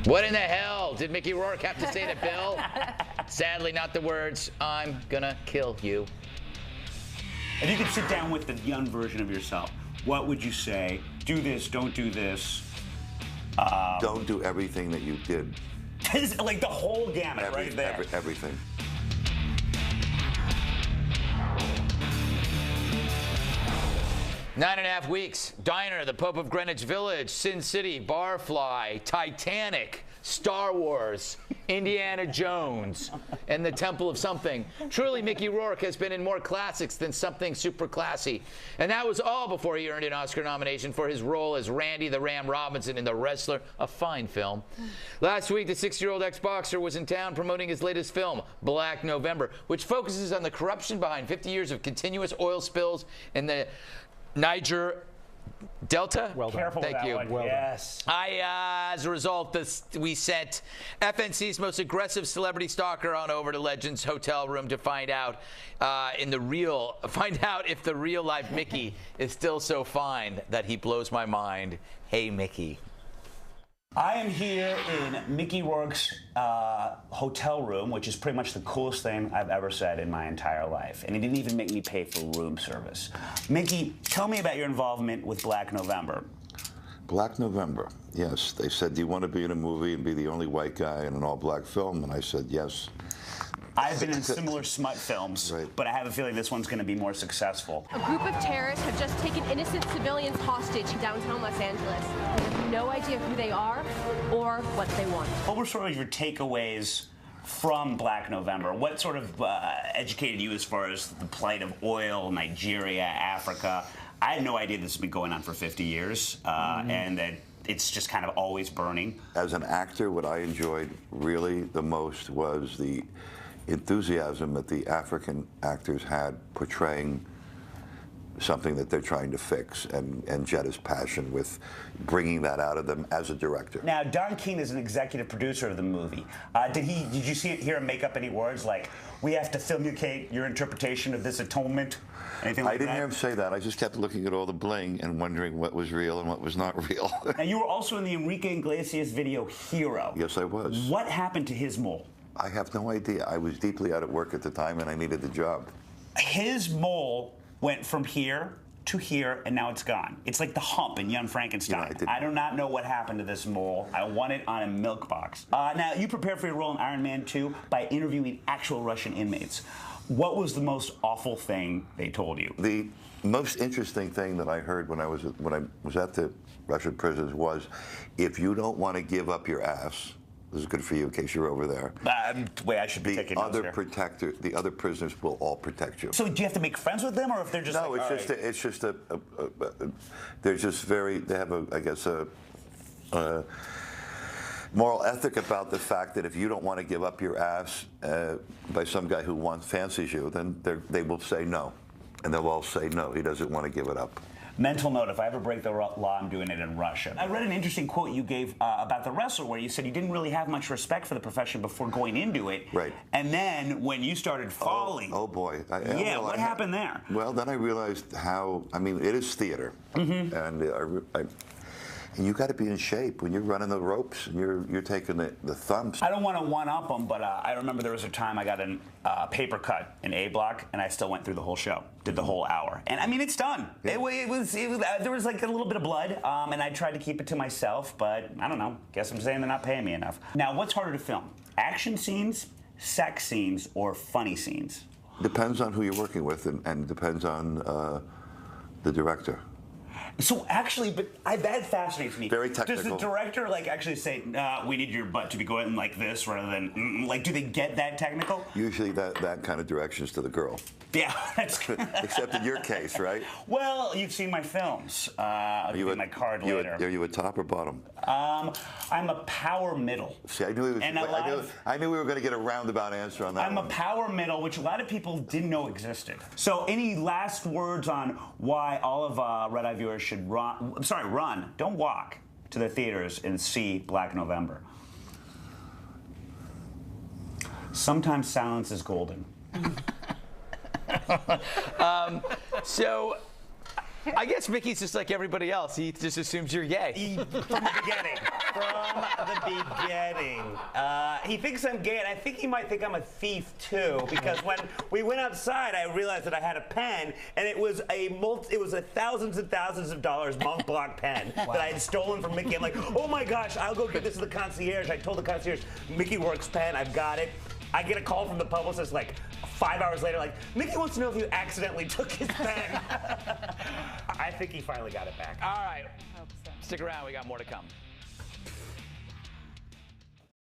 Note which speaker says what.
Speaker 1: What in the hell did Mickey Rourke have to say to Bill? Sadly, not the words, "I'm gonna kill you."
Speaker 2: If you could sit down with the young version of yourself, what would you say? Do this, don't do this.
Speaker 3: Don't do everything that you did.
Speaker 2: Like the whole gamut right there.
Speaker 3: Everything.
Speaker 1: Nine and a half weeks. Diner, the Pope of Greenwich Village, Sin City, Barfly, Titanic, Star Wars, Indiana Jones, and the Temple of Something. Truly, Mickey Rourke has been in more classics than something super classy. And that was all before he earned an Oscar nomination for his role as Randy the Ram Robinson in The Wrestler, a fine film. Last week, the 60-year-old ex-boxer was in town promoting his latest film, Black November, which focuses on the corruption behind 50 years of continuous oil spills in the Niger Delta?
Speaker 2: Well done. Careful
Speaker 1: Thank
Speaker 2: with that
Speaker 1: you.
Speaker 2: one.
Speaker 1: Well
Speaker 2: yes.
Speaker 1: As a result, we sent FNC's most aggressive celebrity stalker on over to Legends hotel room to find out if the real life Mickey is still so fine that he blows my mind. Hey, Mickey.
Speaker 2: I am here in Mickey Rourke's hotel room, which is pretty much the coolest thing I've ever said in my entire life. And he didn't even make me pay for room service. Mickey, tell me about your involvement with Black November.
Speaker 3: Black November, yes. They said, do you want to be in a movie and be the only white guy in an all-black film? And I said, yes.
Speaker 2: I've been in similar smut films, but I have a feeling this one's going to be more successful.
Speaker 4: A group of terrorists have just taken innocent civilians hostage in downtown Los Angeles. We have no idea who they are or what they want.
Speaker 2: What were sort of your takeaways from Black November? What sort of educated you as far as the plight of oil, Nigeria, Africa? I had no idea this has been going on for 50 years, and that it's just kind of always burning.
Speaker 3: As an actor, what I enjoyed really the most was the enthusiasm that the African actors had portraying something that they're trying to fix, and Jetta's passion with bringing that out of them as a director.
Speaker 2: Now, Don King is an executive producer of the movie. Did you hear him make up any words like, "We have to filmucate your interpretation of this atonement"? Anything like that?
Speaker 3: I didn't hear him say that. I just kept looking at all the bling and wondering what was real and what was not real.
Speaker 2: Now, you were also in the Enrique Iglesias video Hero.
Speaker 3: Yes, I was.
Speaker 2: What happened to his mole?
Speaker 3: I have no idea. I was deeply out of work at the time, and I needed the job.
Speaker 2: His mole went from here to here, and now it's gone. It's like the hump in Young Frankenstein. I do not know what happened to this mole. I want it on a milk box. Now, you prepared for your role in Iron Man 2 by interviewing actual Russian inmates. What was the most awful thing they told you?
Speaker 3: The most interesting thing that I heard when I was at the Russian prisons was, if you don't want to give up your ass, this is good for you in case you're over there.
Speaker 2: Wait, I should be taking notes here.
Speaker 3: The other prisoners will all protect you.
Speaker 2: So do you have to make friends with them, or if they're just
Speaker 3: no?
Speaker 2: Like,
Speaker 3: it's just they're just very. They have I guess a moral ethic about the fact that if you don't want to give up your ass by some guy who fancies you, then they will say no, and they'll all say no. He doesn't want to give it up.
Speaker 2: Mental note, if I ever break the law, I'm doing it in Russia. I read an interesting quote you gave about The Wrestler, where you said you didn't really have much respect for the profession before going into it.
Speaker 3: Right.
Speaker 2: And then when you started falling.
Speaker 3: Oh boy.
Speaker 2: What happened there?
Speaker 3: Well, then I realized how, it is theater. And and you got to be in shape when you're running the ropes and you're taking the thumps.
Speaker 2: I don't want to one-up them, but I remember there was a time I got a paper cut in A block, and I still went through the whole show, did the whole hour, and it's done. Yeah. It was there was like a little bit of blood, and I tried to keep it to myself, but I don't know. Guess I'm saying they're not paying me enough. Now, what's harder to film? Action scenes, sex scenes, or funny scenes?
Speaker 3: Depends on who you're working with, and depends on the director.
Speaker 2: So actually, but that fascinates me.
Speaker 3: Very technical.
Speaker 2: Does the director actually say, "We need your butt to be going like this," rather than do they get that technical?
Speaker 3: Usually, that kind of direction's to the girl.
Speaker 2: Yeah, that's good.
Speaker 3: Except in your case, right?
Speaker 2: Well, you've seen my films. I'll give you my card later.
Speaker 3: Are you a top or bottom?
Speaker 2: I'm a power middle.
Speaker 3: See, I knew we were going to get a roundabout answer on that.
Speaker 2: I'm a power middle, which a lot of people didn't know existed. So, any last words on why all of Red Eye viewers should run, don't walk to the theaters and see Black November? Sometimes silence is golden.
Speaker 1: So I guess Mickey's just like everybody else. He just assumes you're gay.
Speaker 5: From the beginning. He thinks I'm gay, and I think he might think I'm a thief too. Because when we went outside, I realized that I had a pen, and it was a thousands and thousands of dollars Mont Blanc pen that I had stolen from Mickey. I'm like, oh my gosh, I'll go get this to the concierge. I told the concierge, Mickey Rourke's pen, I've got it. I get a call from the publicist like 5 hours later, like, Mickey wants to know if you accidentally took his pen. I think he finally got it back.
Speaker 1: All right. Stick around. We got more to come.